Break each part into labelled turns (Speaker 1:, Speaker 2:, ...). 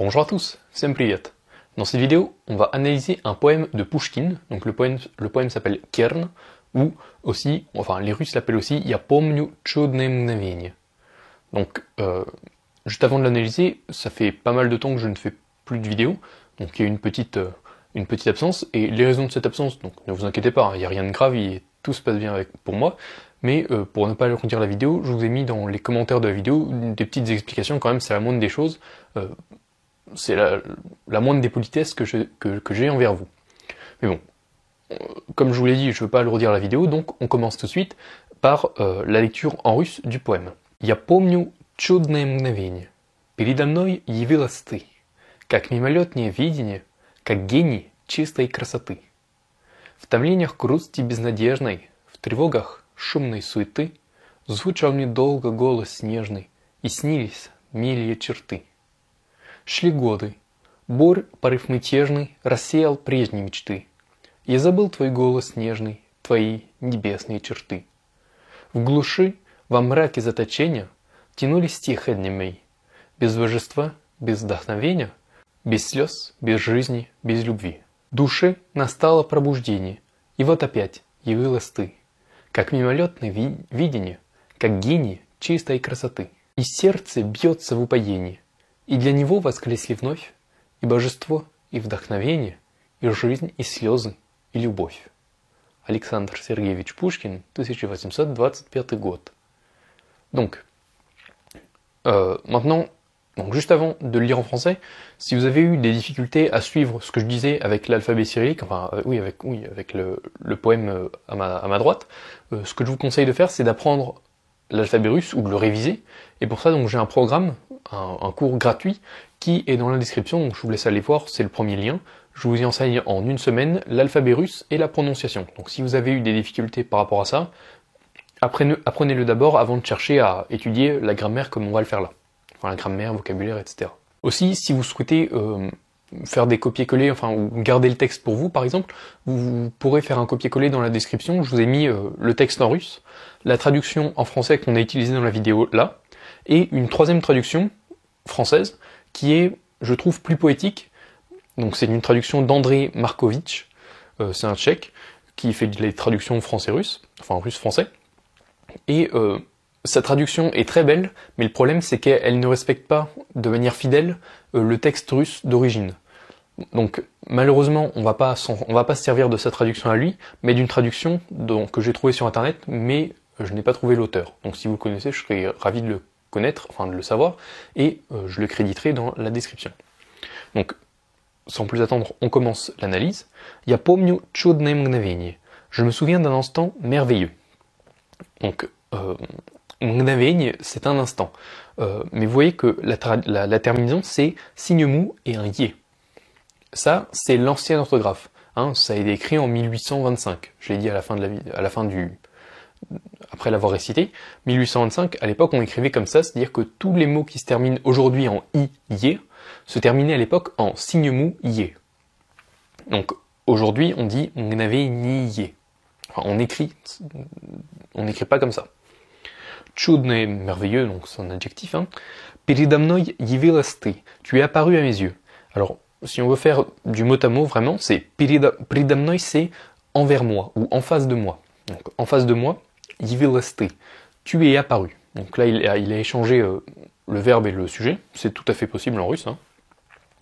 Speaker 1: Bonjour à tous, всем привет. Dans cette vidéo, on va analyser un poème de Pushkin. Donc le poème s'appelle Kern, ou aussi, enfin les Russes l'appellent aussi Я помню чудное мгновение. Donc juste avant de l'analyser, ça fait pas mal de temps que je ne fais plus de vidéos, donc il y a une petite absence, et les raisons de cette absence, donc ne vous inquiétez pas, il n'y a rien de grave, tout se passe bien pour moi, mais pour ne pas alourdir la vidéo, je vous ai mis dans les commentaires de la vidéo des petites explications, quand même c'est la moindre des choses, c'est la moindre des politesses que j'ai envers vous. Mais bon, comme je vous l'ai dit, je ne veux pas alourdir la vidéo, donc on commence tout de suite par la lecture en russe du poème. Я помню чудное мгновение. Передо мной явилась ты, как мимолетное видение, как гений чистой красоты. В томлениях грусти безнадежной, в тревогах шумной суеты звучал мне долго голос нежный, и снились милые черты. Шли годы, бурь, порыв мятежный рассеял прежние мечты. Я забыл твой голос нежный, твои небесные черты. В глуши, во мраке заточения тянулись стихи дни мои. Без божества, без вдохновения, без слез, без жизни, без любви. Душе настало пробуждение, и вот опять явилась ты, как мимолетное видение, как гений чистой красоты. И сердце бьется в упоении, и для него воскресли вновь и божество, и вдохновение, и жизнь, и слезы, и любовь. Александр Сергеевич Пушкин, 1825 год. Donc, maintenant, juste avant de le lire en français, si vous avez eu des difficultés à suivre ce que je disais avec l'alphabet cyrillique, enfin avec le poème à ma droite, ce que je vous conseille de faire, c'est d'apprendre l'alphabet russe ou de le réviser. Et pour ça, donc j'ai un programme, un cours gratuit qui est dans la description. Donc je vous laisse aller voir, c'est le premier lien. Je vous y enseigne en une semaine l'alphabet russe et la prononciation. Donc si vous avez eu des difficultés par rapport à ça, apprenez-le d'abord avant de chercher à étudier la grammaire comme on va le faire là. Enfin la grammaire, vocabulaire, etc. Aussi, si vous souhaitez faire des copier-coller, enfin ou garder le texte pour vous par exemple, vous pourrez faire un copier-coller dans la description. Je vous ai mis le texte en russe, la traduction en français qu'on a utilisée dans la vidéo là, et une troisième traduction française qui est, je trouve, plus poétique. Donc c'est une traduction d'André Markovitch, c'est un tchèque qui fait les traductions français-russe, enfin russe-français. Et sa traduction est très belle, mais le problème c'est qu'elle ne respecte pas de manière fidèle le texte russe d'origine. Donc malheureusement on va pas se servir de sa traduction à lui, mais d'une traduction que j'ai trouvée sur internet, mais je n'ai pas trouvé l'auteur. Donc si vous le connaissez, je serais ravi de le connaître, enfin de le savoir, et je le créditerai dans la description. Donc sans plus attendre, on commence l'analyse. Я помню чудное мгновение. Je me souviens d'un instant merveilleux. Donc, mgновение, c'est un instant. Mais vous voyez que la terminaison, c'est signe mou et un yé. Ça, c'est l'ancienne orthographe. Hein, ça a été écrit en 1825. Je l'ai dit après l'avoir récité. 1825, à l'époque, on écrivait comme ça, c'est-à-dire que tous les mots qui se terminent aujourd'hui en i, yé, se terminaient à l'époque en signe mou, yé. Donc, aujourd'hui, on dit mgновение. Enfin, on n'écrit pas comme ça. Чудное, merveilleux, donc c'est un adjectif. Hein. Передо мной явилась ты. Tu es apparu à mes yeux. Alors, si on veut faire du mot à mot, vraiment, c'est передо мной, c'est envers moi, ou en face de moi. Donc, en face de moi, явилась ты. Tu es apparu. Donc là, il a échangé le verbe et le sujet. C'est tout à fait possible en russe. Hein.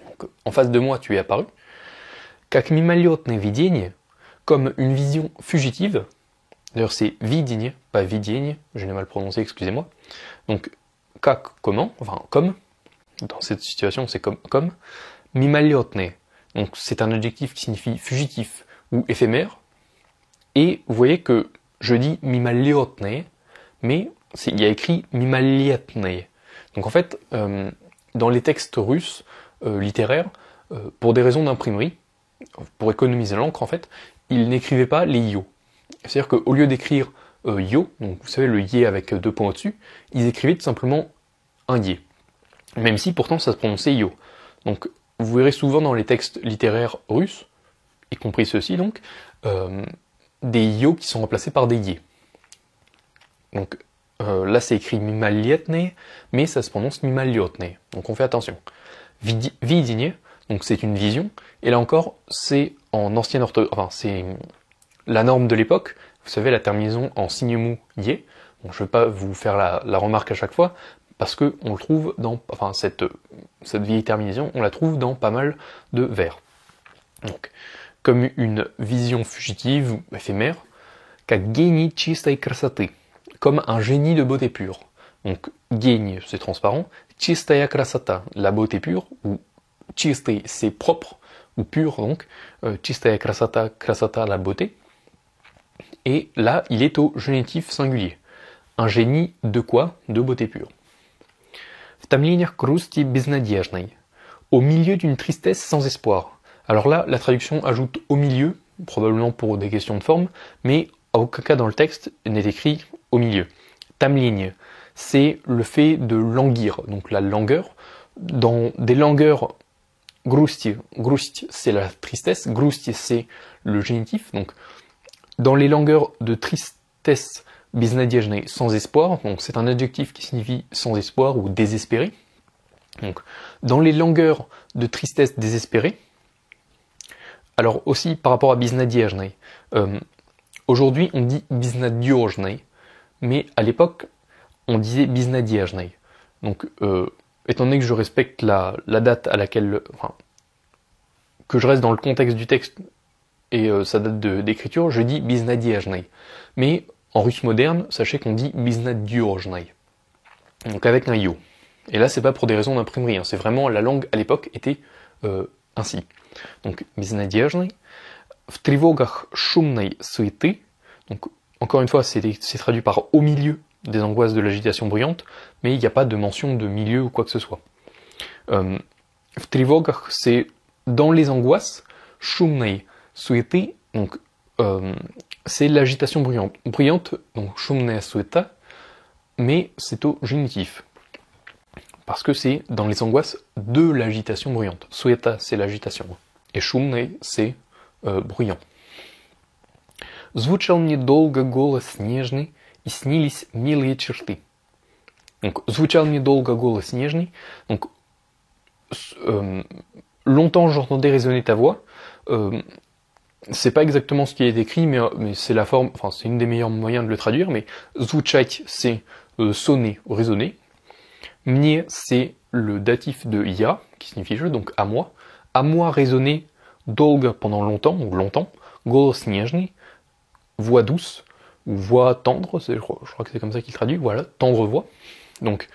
Speaker 1: Donc, en face de moi, tu es apparu. Как мимолетное видение, comme une vision fugitive. D'ailleurs, c'est видение, pas видение, je l'ai mal prononcé, excusez-moi. Donc, как, comment, enfin, comme, dans cette situation, c'est comme. Мимолетное, donc c'est un adjectif qui signifie fugitif ou éphémère. Et vous voyez que je dis мимолетное, mais il y a écrit мимолетное. Donc en fait, dans les textes russes littéraires, pour des raisons d'imprimerie, pour économiser l'encre en fait, ils n'écrivaient pas les yo. C'est-à-dire qu'au lieu d'écrire yo, donc vous savez le yé avec deux points au-dessus, ils écrivaient tout simplement un yé. Même si pourtant ça se prononçait yo. Donc vous verrez souvent dans les textes littéraires russes, y compris ceux-ci donc, des yo qui sont remplacés par des yé. Donc là c'est écrit мимолетное, mais ça se prononce мимолетное. Donc on fait attention. Видение, donc c'est une vision, et là encore, c'est en ancienne orthographe, enfin c'est la norme de l'époque, vous savez la terminaison en signe mou yé. Bon, je ne vais pas vous faire la remarque à chaque fois, parce que on le trouve dans, enfin cette vieille terminaison, on la trouve dans pas mal de vers. Donc, comme une vision fugitive ou éphémère, как гений чистой красоты, comme un génie de beauté pure. Donc, гений, c'est transparent, чистая красота, la beauté pure, ou чистый, c'est propre, ou pur, donc, чистая красота, красота, la beauté. Et là, il est au génitif singulier. Un génie de quoi? De beauté pure. В томлениях грусти безнадежной, au milieu d'une tristesse sans espoir. Alors là, la traduction ajoute au milieu, probablement pour des questions de forme, mais à aucun cas dans le texte n'est écrit au milieu. Tamligne, c'est le fait de languir, donc la langueur. Dans des langueurs, грусти, c'est la tristesse, грусти c'est le génitif, donc dans les langueurs de tristesse, безнадежной, sans espoir, donc c'est un adjectif qui signifie sans espoir ou désespéré. Donc, dans les langueurs de tristesse désespérée, alors aussi par rapport à безнадежной, aujourd'hui on dit безнадежной, mais à l'époque on disait безнадежной. Donc, étant donné que je respecte la date à laquelle, enfin, que je reste dans le contexte du texte et sa date d'écriture, je dis безнадежной. Mais en russe moderne, sachez qu'on dit безнадежной. Donc avec un yo. Et là, c'est pas pour des raisons d'imprimerie, hein, c'est vraiment la langue à l'époque était ainsi. Donc безнадежной. В тревогах шумной суеты. Donc encore une fois, c'est traduit par au milieu des angoisses de l'agitation bruyante, mais il n'y a pas de mention de milieu ou quoi que ce soit. В тревогах, c'est dans les angoisses. Шумной суеты, donc c'est l'agitation bruyante, donc шумная суета, mais c'est au génitif. Parce que c'est dans les angoisses de l'agitation bruyante. Суета, c'est l'agitation. Et шумный, c'est bruyant. Звучал мне долго голос нежный, и снились милые черты. Donc, звучал мне долго голос нежный. Donc, longtemps j'entendais résonner ta voix. C'est pas exactement ce qui est écrit, mais c'est la forme, enfin c'est une des meilleurs moyens de le traduire, mais звучать c'est sonner, résonner. Мне c'est le datif de я, qui signifie je, donc à moi résonner долго pendant longtemps, ou longtemps, голос нежный, voix douce, ou voix tendre, je crois que c'est comme ça qu'il traduit, voilà, tendre voix. Donc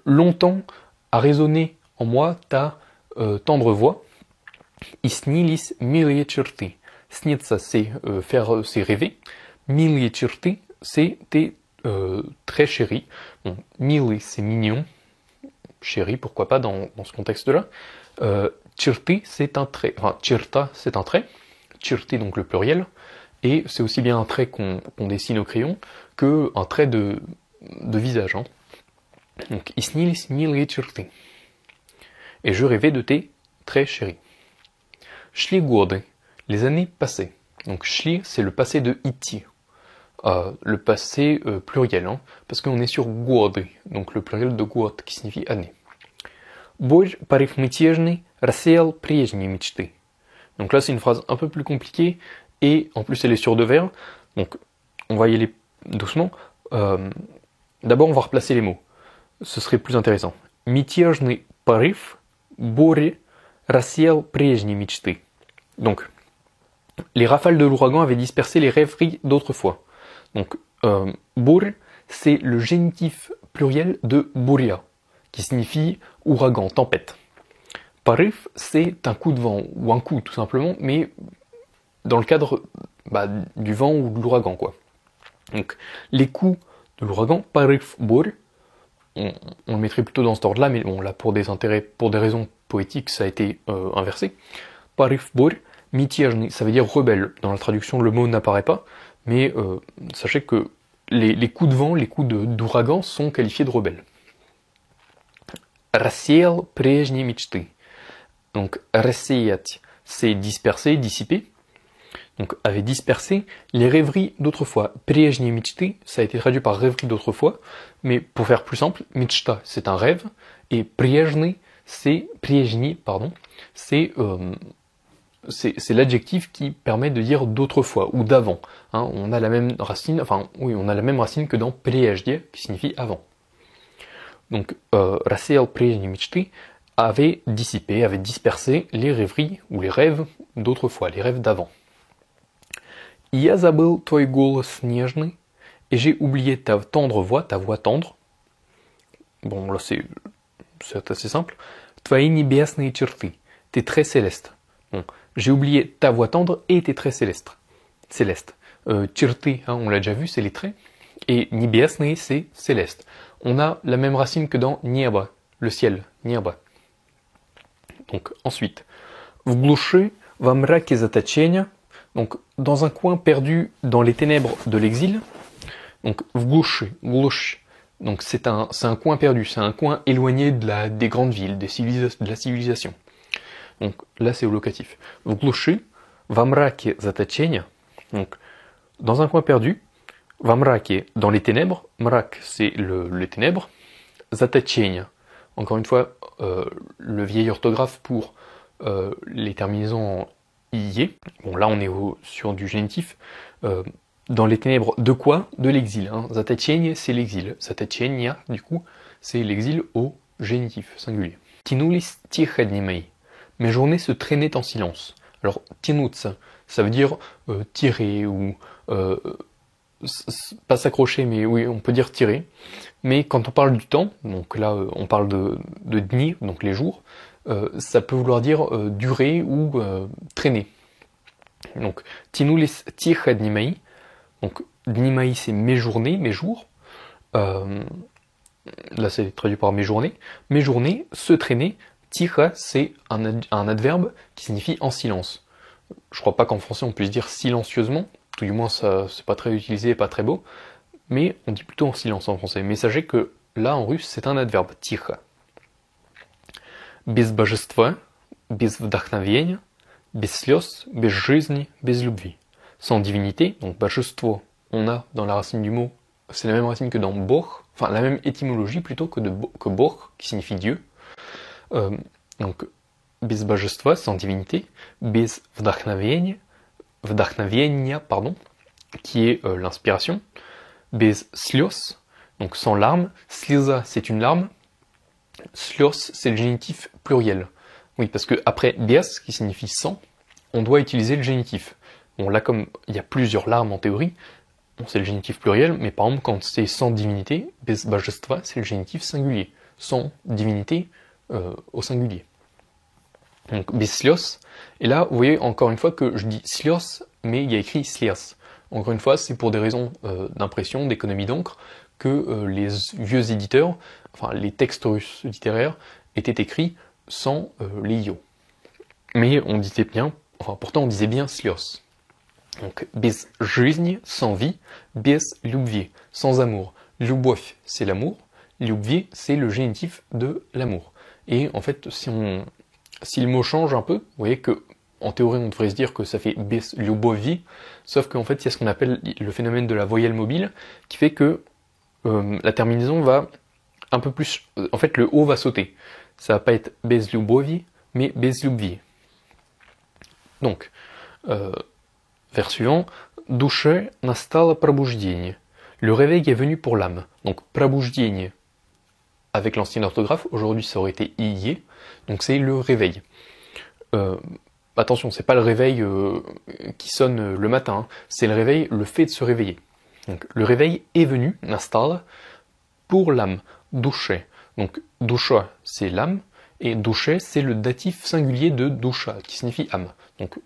Speaker 1: longtemps à résonner en moi ta tendre voix. И снились милые черты. Сниться, c'est faire, c'est rêver. Милые черты, c'est tes très chéris. Bon, милый, c'est mignon. Chéri, pourquoi pas dans ce contexte-là. Черты, c'est un trait. Enfin, черта, c'est un trait. Черты, donc le pluriel. Et c'est aussi bien un trait qu'on dessine au crayon que un trait de visage. Hein. Donc, и снились милые черты. Et je rêvais de tes traits chéris. Шли годы, les années passées. Donc шли, c'est le passé de идти, le passé pluriel, hein, parce qu'on est sur годы, donc le pluriel de год, qui signifie année. Боль порыв мятежный рассеял прежние мечты. Donc là, c'est une phrase un peu plus compliquée, et en plus elle est sur deux vers, donc on va y aller doucement. D'abord, on va replacer les mots, ce serait plus intéressant. Мятежный порыв, бурь рассеял прежние мечты. Donc, les rafales de l'ouragan avaient dispersé les rêveries d'autrefois. Donc, бурь, c'est le génitif pluriel de буря, qui signifie ouragan, tempête. Порыв, c'est un coup de vent, ou un coup tout simplement, mais dans le cadre du vent ou de l'ouragan, quoi. Donc, les coups de l'ouragan, порыв, бурь, on le mettrait plutôt dans cet ordre-là, mais bon, là, pour des raisons poétiques, ça a été inversé. Порыв, бурь, мятежный, ça veut dire rebelle. Dans la traduction, le mot n'apparaît pas, mais sachez que les coups de vent, les coups d'ouragan sont qualifiés de rebelles. Рассеял прежние мечты. Donc, рассеять, c'est disperser, dissiper. Donc, avait dispersé les rêveries d'autrefois. Прежние мечты, ça a été traduit par rêverie d'autrefois, mais pour faire plus simple, мечта, c'est un rêve, et прежний, c'est приежни, pardon, c'est l'adjectif qui permet de dire d'autrefois ou d'avant. Hein, on a la même racine, enfin oui, on a la même racine que dans прежде, qui signifie avant. Donc рассеял прежние мечты avait dissipé, avait dispersé les rêveries ou les rêves d'autrefois, les rêves d'avant. Я забыл твой голос нежный, et j'ai oublié ta tendre voix, ta voix tendre. Bon, là c'est assez simple. Твои небесные черты, tes traits célestes. Bon, j'ai oublié ta voix tendre et tes traits célestes. Черты, hein, on l'a déjà vu, c'est les traits. Et небесные, c'est céleste. On a la même racine que dans небо, le ciel, небо. Donc ensuite, в глуши, во мраке заточения, donc dans un coin perdu dans les ténèbres de l'exil. Donc в глуши, глушь, donc c'est un coin perdu, c'est un coin éloigné des grandes villes, de la civilisation. Donc là c'est au locatif. В глуши, во мраке заточения, donc dans un coin perdu, во мраке, dans les ténèbres, мрак c'est les ténèbres, заточения, encore une fois le vieil orthographe pour les terminaisons en ié. Bon là on est sur du génitif. Dans les ténèbres de quoi? De l'exil. Hein. Заточение c'est l'exil. Заточения du coup c'est l'exil au génitif singulier. Тянулись тихо дни мои. Mes journées se traînaient en silence. Alors тянуться, ça veut dire tirer ou pas s'accrocher, mais oui, on peut dire tirer. Mais quand on parle du temps, donc là on parle de dni, donc les jours, ça peut vouloir dire durer ou traîner. Donc тянулись тихо дни мои. Donc dni мои c'est mes journées, mes jours. Là c'est traduit par mes journées. Mes journées se traîner. Тихо c'est un adverbe qui signifie en silence. Je crois pas qu'en français on puisse dire silencieusement. Tout du moins ça c'est pas très utilisé et pas très beau, mais on dit plutôt en silence en français. Mais sachez que là en russe c'est un adverbe, тихо. Без божества, без вдохновения, без слез, без жизни, без любви. Sans divinité, donc божество, on a dans la racine du mot, c'est la même racine que dans Бог, enfin la même étymologie plutôt que Бог, qui signifie Dieu. Donc без божества, sans divinité, без вдохновения, pardon, qui est l'inspiration, без слез, donc sans larmes, слеза c'est une larme, слез c'est le génitif pluriel. Oui, parce que après без, qui signifie sans, on doit utiliser le génitif. Bon là comme il y a plusieurs larmes en théorie, bon, c'est le génitif pluriel, mais par exemple quand c'est sans divinité, без божества c'est le génitif singulier, sans divinité au singulier. Donc без слез, et là vous voyez encore une fois que je dis слез, mais il y a écrit слез. Encore une fois, c'est pour des raisons d'impression, d'économie d'encre, que les vieux éditeurs, enfin les textes russes littéraires, étaient écrits sans les ios. Mais on disait bien, enfin pourtant on disait bien слез. Donc без жизни, sans vie, без любви, sans amour. Любовь, c'est l'amour, любви, c'est le génitif de l'amour. Et en fait, si le mot change un peu, vous voyez que en théorie on devrait se dire que ça fait без любови, sauf qu'en fait il y a ce qu'on appelle le phénomène de la voyelle mobile, qui fait que la terminaison va un peu plus, en fait le O va sauter. Ça va pas être без любови, mais без любви. Donc, vers suivant, душе настало пробуждение. Le réveil est venu pour l'âme. Donc пробуждение, avec l'ancienne orthographe, aujourd'hui ça aurait été ié, donc c'est le réveil. Attention, c'est pas le réveil qui sonne le matin, hein. C'est le réveil, le fait de se réveiller. Donc le réveil est venu, настало, pour l'âme, душе. Donc душа c'est l'âme, et душе c'est le datif singulier de душа, qui signifie âme. Donc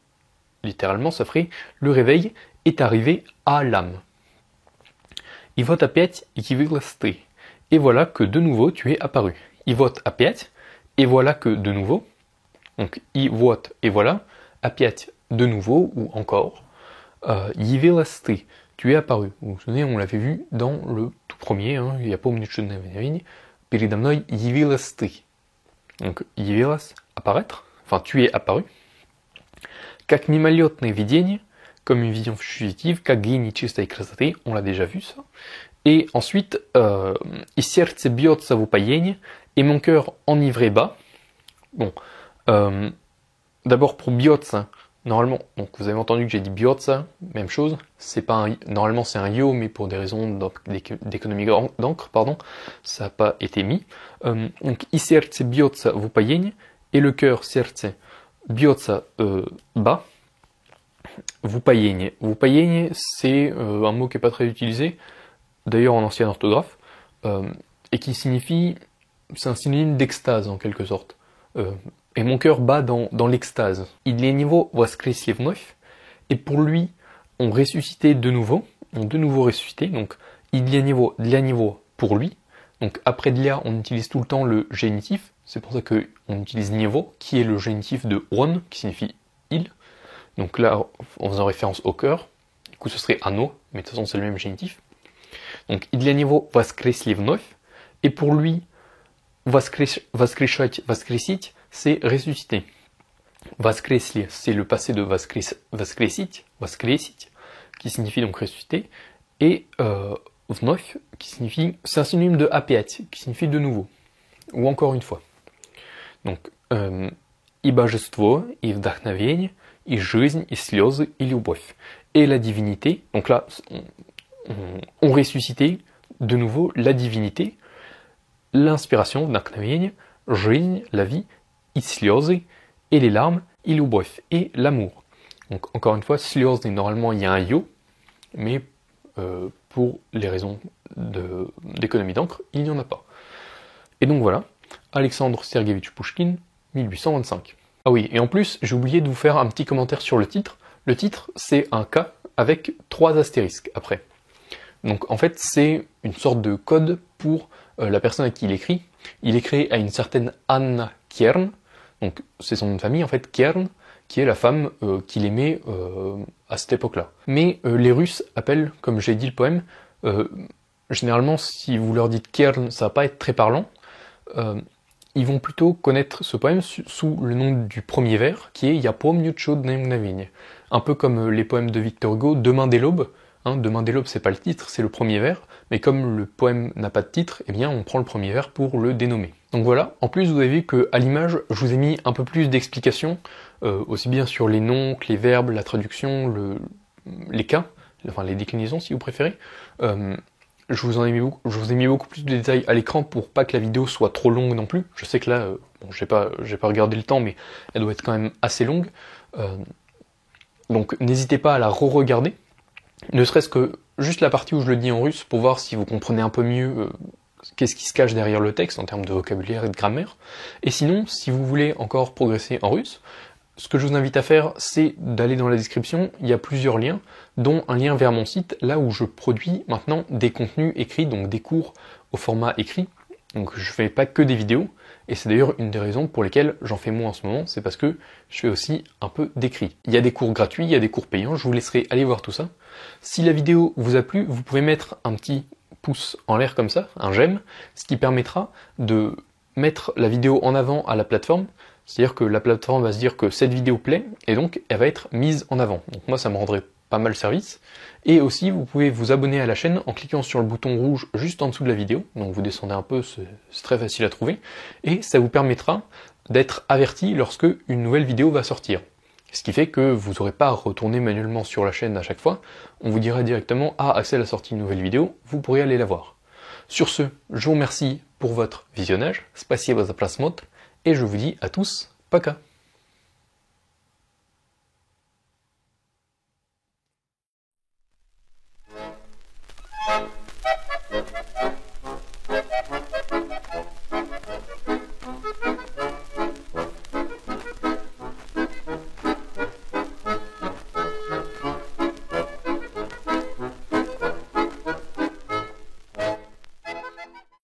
Speaker 1: littéralement ça ferait le réveil est arrivé à l'âme. И вот опять явилась ты. Et voilà que de nouveau tu es apparu. И вот опять, et voilà que de nouveau. Donc и вот, et voilà, опять, de nouveau ou encore. Явилась ты, tu es apparu. Vous vous souvenez, on l'avait vu dans le tout premier, hein, я помню, что передо мной явилась ты. Donc явилась, apparaître, enfin tu es apparu. Как мимолетное видение, comme une vision fugitive, как гений чистой красоты, on l'a déjà vu ça. Et ensuite, и сердце бьется в упоении, et mon cœur enivré bat. Bon, d'abord pour biotsa, normalement, donc vous avez entendu que j'ai dit biotsa, même chose, c'est pas un, normalement c'est un yo, mais pour des raisons d'économie d'encre, pardon, ça n'a pas été mis. Donc i serce biotsa w upajenie, et le cœur serce biotsa bas, w upajenie. W upajenie, c'est un mot qui n'est pas très utilisé, d'ailleurs en ancienne orthographe, et qui signifie, c'est un synonyme d'extase en quelque sorte. Et mon cœur bat dans l'extase. Il est niveau воскресli вновь, et pour lui, on ressuscitait de nouveau, on de nouveau ressuscité, donc il est niveau, для него pour lui. Donc après для, on utilise tout le temps le génitif, c'est pour ça qu'on utilise niveau, qui est le génitif de on, qui signifie il. Donc là, en faisant référence au cœur, du coup ce serait ano, mais de toute façon c'est le même génitif. Donc il est niveau воскресли вновь, et pour lui, воскрешать, воскресить, c'est ressusciter. Воскресли, c'est le passé de воскресить, qui signifie donc ressusciter, et вновь, qui signifie, c'est un synonyme de опять, qui signifie de nouveau, ou encore une fois. Donc, и божество, и вдохновение, и жизнь, и слезы, и любовь. Et la divinité, donc là, on ressuscitait de nouveau la divinité, l'inspiration, вдохновение, жизнь, la vie, и слезы, et les larmes, и любовь, et l'amour. Donc encore une fois, слезы, normalement il y a un yo, mais pour les raisons d'économie d'encre, il n'y en a pas. Et donc voilà, Alexandre Serguevitch Pouchkine, 1825. Ah oui, et en plus, j'ai oublié de vous faire un petit commentaire sur le titre. Le titre, c'est un K avec 3 astérisques après. Donc en fait, c'est une sorte de code pour la personne à qui il écrit. Il écrit à une certaine Anna Kern, donc c'est son nom de famille en fait, Kern, qui est la femme qu'il aimait à cette époque-là. Mais les Russes appellent, comme j'ai dit le poème, généralement si vous leur dites Kern, ça va pas être très parlant, ils vont plutôt connaître ce poème sous le nom du premier vers, qui est Я помню чудное мгновение. Un peu comme les poèmes de Victor Hugo, Demain dès l'aube. Hein, Demain dès l'aube, c'est pas le titre, c'est le premier vers, mais comme le poème n'a pas de titre, eh bien on prend le premier vers pour le dénommer. Donc voilà, en plus vous avez vu qu'à l'image, je vous ai mis un peu plus d'explications, aussi bien sur les noms que les verbes, la traduction, les cas, enfin les déclinaisons si vous préférez. Je vous ai mis beaucoup plus de détails à l'écran pour pas que la vidéo soit trop longue non plus. Je sais que là, bon, j'ai pas regardé le temps, mais elle doit être quand même assez longue. Donc n'hésitez pas à la re-regarder. Ne serait-ce que juste la partie où je le dis en russe pour voir si vous comprenez un peu mieux qu'est-ce qui se cache derrière le texte en termes de vocabulaire et de grammaire. Et sinon, si vous voulez encore progresser en russe, ce que je vous invite à faire, c'est d'aller dans la description, il y a plusieurs liens, dont un lien vers mon site, là où je produis maintenant des contenus écrits, donc des cours au format écrit. Donc je fais pas que des vidéos, et c'est d'ailleurs une des raisons pour lesquelles j'en fais moins en ce moment, c'est parce que je fais aussi un peu d'écrit. Il y a des cours gratuits, il y a des cours payants, je vous laisserai aller voir tout ça. Si la vidéo vous a plu, vous pouvez mettre un petit pouce en l'air comme ça, un j'aime, ce qui permettra de mettre la vidéo en avant à la plateforme, c'est-à-dire que la plateforme va se dire que cette vidéo plaît, et donc elle va être mise en avant. Donc moi ça me rendrait pas mal service. Et aussi vous pouvez vous abonner à la chaîne en cliquant sur le bouton rouge juste en dessous de la vidéo, donc vous descendez un peu, c'est très facile à trouver, et ça vous permettra d'être averti lorsque une nouvelle vidéo va sortir. Ce qui fait que vous n'aurez pas à retourner manuellement sur la chaîne à chaque fois, on vous dira directement « Ah, Axel a sorti une nouvelle vidéo », vous pourrez aller la voir. Sur ce, je vous remercie pour votre visionnage, спасибо за просмотр, et je vous dis à tous, пока.